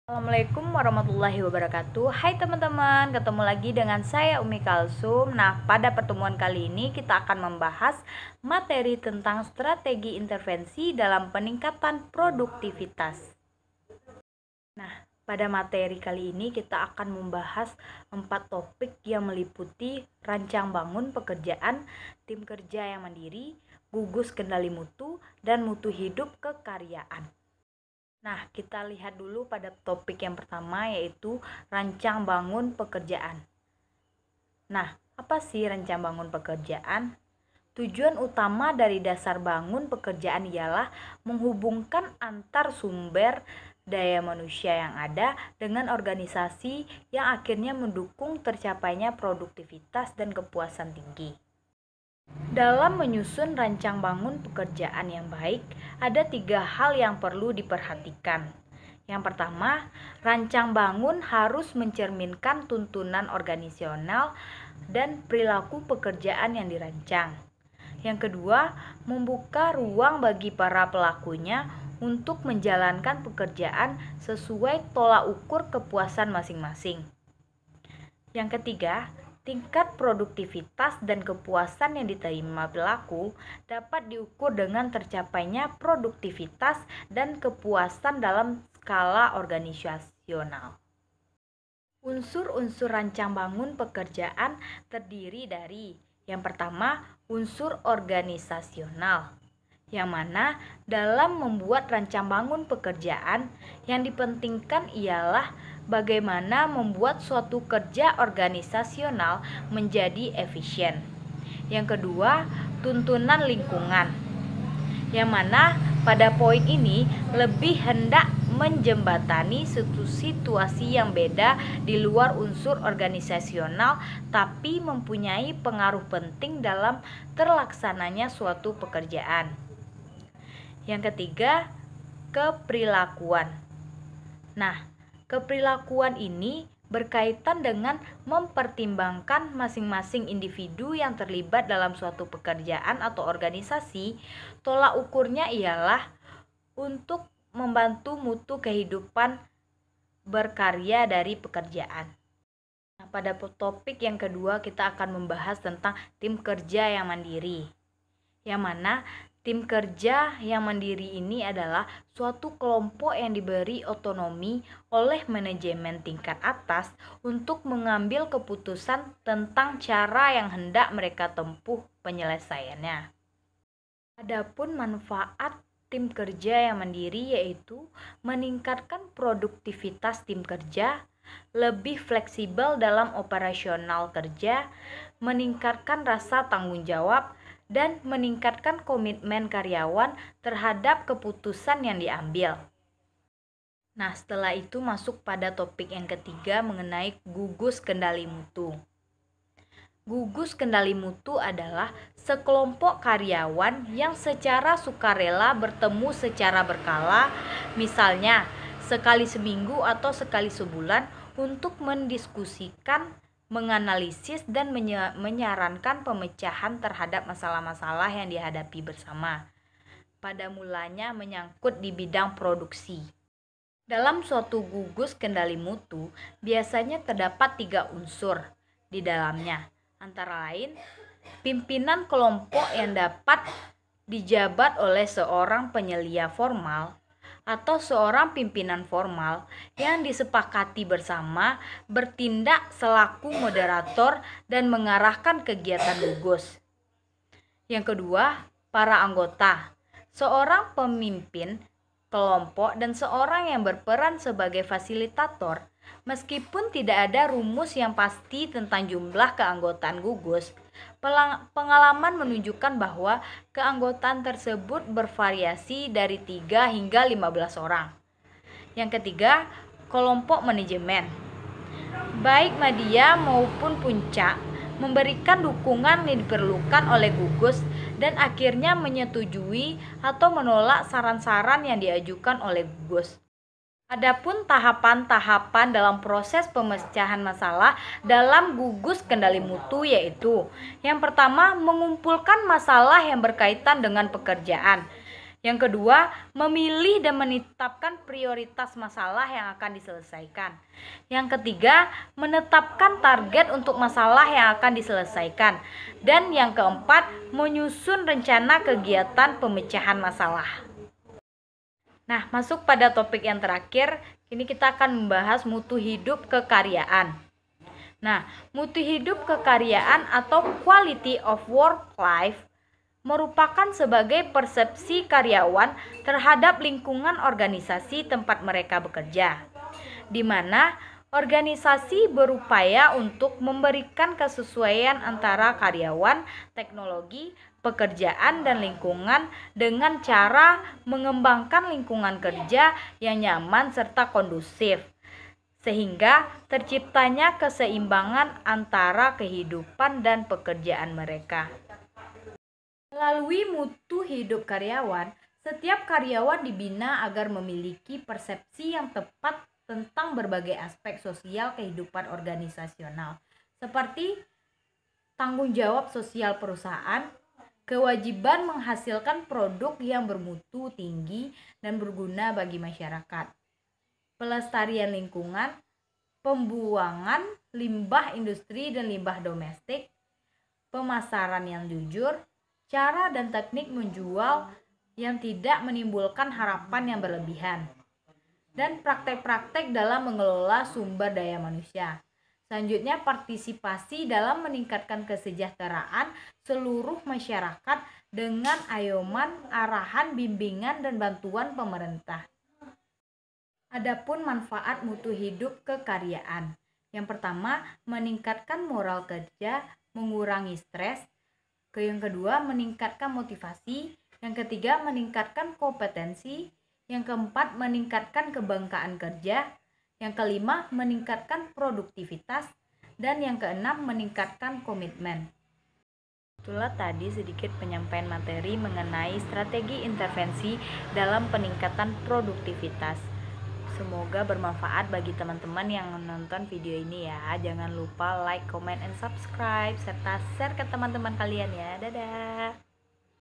Assalamualaikum warahmatullahi wabarakatuh. Hai teman-teman, ketemu lagi dengan saya Umi Kalsum. Nah, pada pertemuan kali ini kita akan membahas materi tentang strategi intervensi dalam peningkatan produktivitas. Nah, pada materi kali ini kita akan membahas 4 topik yang meliputi rancang bangun pekerjaan, tim kerja yang mandiri, gugus kendali mutu, dan mutu hidup kekaryaan. Nah, kita lihat dulu pada topik yang pertama, yaitu rancang bangun pekerjaan. Nah, apa sih rancang bangun pekerjaan? Tujuan utama dari dasar bangun pekerjaan ialah menghubungkan antar sumber daya manusia yang ada dengan organisasi yang akhirnya mendukung tercapainya produktivitas dan kepuasan tinggi. Dalam menyusun rancang bangun pekerjaan yang baik, ada 3 hal yang perlu diperhatikan. Yang pertama, rancang bangun harus mencerminkan tuntunan organisasional dan perilaku pekerjaan yang dirancang. Yang kedua, membuka ruang bagi para pelakunya untuk menjalankan pekerjaan sesuai tolak ukur kepuasan masing-masing. Yang ketiga, tingkat produktivitas dan kepuasan yang diterima pelaku dapat diukur dengan tercapainya produktivitas dan kepuasan dalam skala organisasional. Unsur-unsur rancang bangun pekerjaan terdiri dari yang pertama, unsur organisasional, yang mana dalam membuat rancang bangun pekerjaan yang dipentingkan ialah bagaimana membuat suatu kerja organisasional menjadi efisien. Yang kedua, tuntunan lingkungan, yang mana pada poin ini lebih hendak menjembatani situasi yang beda di luar unsur organisasional tapi mempunyai pengaruh penting dalam terlaksananya suatu pekerjaan. Yang ketiga, keperilakuan. Nah, keperilakuan ini berkaitan dengan mempertimbangkan masing-masing individu yang terlibat dalam suatu pekerjaan atau organisasi. Tolak ukurnya ialah untuk membantu mutu kehidupan berkarya dari pekerjaan. Nah, pada topik yang kedua kita akan membahas tentang tim kerja yang mandiri, yang mana tim kerja yang mandiri ini adalah suatu kelompok yang diberi otonomi oleh manajemen tingkat atas untuk mengambil keputusan tentang cara yang hendak mereka tempuh penyelesaiannya. Adapun manfaat tim kerja yang mandiri yaitu meningkatkan produktivitas tim kerja, lebih fleksibel dalam operasional kerja, meningkatkan rasa tanggung jawab, dan meningkatkan komitmen karyawan terhadap keputusan yang diambil. Nah, setelah itu masuk pada topik yang ketiga mengenai gugus kendali mutu. Gugus kendali mutu adalah sekelompok karyawan yang secara sukarela bertemu secara berkala, misalnya sekali seminggu atau sekali sebulan, untuk mendiskusikan, menganalisis, dan menyarankan pemecahan terhadap masalah-masalah yang dihadapi bersama. Pada mulanya menyangkut di bidang produksi. Dalam suatu gugus kendali mutu, biasanya terdapat 3 unsur di dalamnya. Antara lain, pimpinan kelompok yang dapat dijabat oleh seorang penyelia formal atau seorang pimpinan formal yang disepakati bersama bertindak selaku moderator dan mengarahkan kegiatan gugus. Yang kedua, para anggota, seorang pemimpin kelompok dan seorang yang berperan sebagai fasilitator. Meskipun tidak ada rumus yang pasti tentang jumlah keanggotaan gugus, pengalaman menunjukkan bahwa keanggotaan tersebut bervariasi dari 3 hingga 15 orang. Yang ketiga, kelompok manajemen. Baik media maupun puncak memberikan dukungan yang diperlukan oleh gugus dan akhirnya menyetujui atau menolak saran-saran yang diajukan oleh gugus. Adapun tahapan-tahapan dalam proses pemecahan masalah dalam gugus kendali mutu yaitu yang pertama, mengumpulkan masalah yang berkaitan dengan pekerjaan. Yang kedua, memilih dan menetapkan prioritas masalah yang akan diselesaikan. Yang ketiga, menetapkan target untuk masalah yang akan diselesaikan. Dan yang keempat, menyusun rencana kegiatan pemecahan masalah. Nah, masuk pada topik yang terakhir, kini kita akan membahas mutu hidup kekaryaan. Nah, mutu hidup kekaryaan atau quality of work life merupakan sebagai persepsi karyawan terhadap lingkungan organisasi tempat mereka bekerja, di mana organisasi berupaya untuk memberikan kesesuaian antara karyawan, teknologi, pekerjaan, dan lingkungan dengan cara mengembangkan lingkungan kerja yang nyaman serta kondusif, sehingga terciptanya keseimbangan antara kehidupan dan pekerjaan mereka. Melalui mutu hidup karyawan, setiap karyawan dibina agar memiliki persepsi yang tepat tentang berbagai aspek sosial kehidupan organisasional, seperti tanggung jawab sosial perusahaan, kewajiban menghasilkan produk yang bermutu tinggi dan berguna bagi masyarakat, pelestarian lingkungan, pembuangan limbah industri dan limbah domestik, pemasaran yang jujur, cara dan teknik menjual yang tidak menimbulkan harapan yang berlebihan, dan praktek-praktek dalam mengelola sumber daya manusia. Selanjutnya, partisipasi dalam meningkatkan kesejahteraan seluruh masyarakat dengan ayoman, arahan, bimbingan, dan bantuan pemerintah. Adapun manfaat mutu hidup kekaryaan. Yang pertama, meningkatkan moral kerja, mengurangi stres. Yang kedua, meningkatkan motivasi. Yang ketiga, meningkatkan kompetensi. Yang keempat, meningkatkan kebanggaan kerja. Yang kelima, meningkatkan produktivitas. Dan yang keenam, meningkatkan komitmen. Itulah tadi sedikit penyampaian materi mengenai strategi intervensi dalam peningkatan produktivitas. Semoga bermanfaat bagi teman-teman yang menonton video ini ya. Jangan lupa like, comment, and subscribe serta share ke teman-teman kalian ya. Dadah.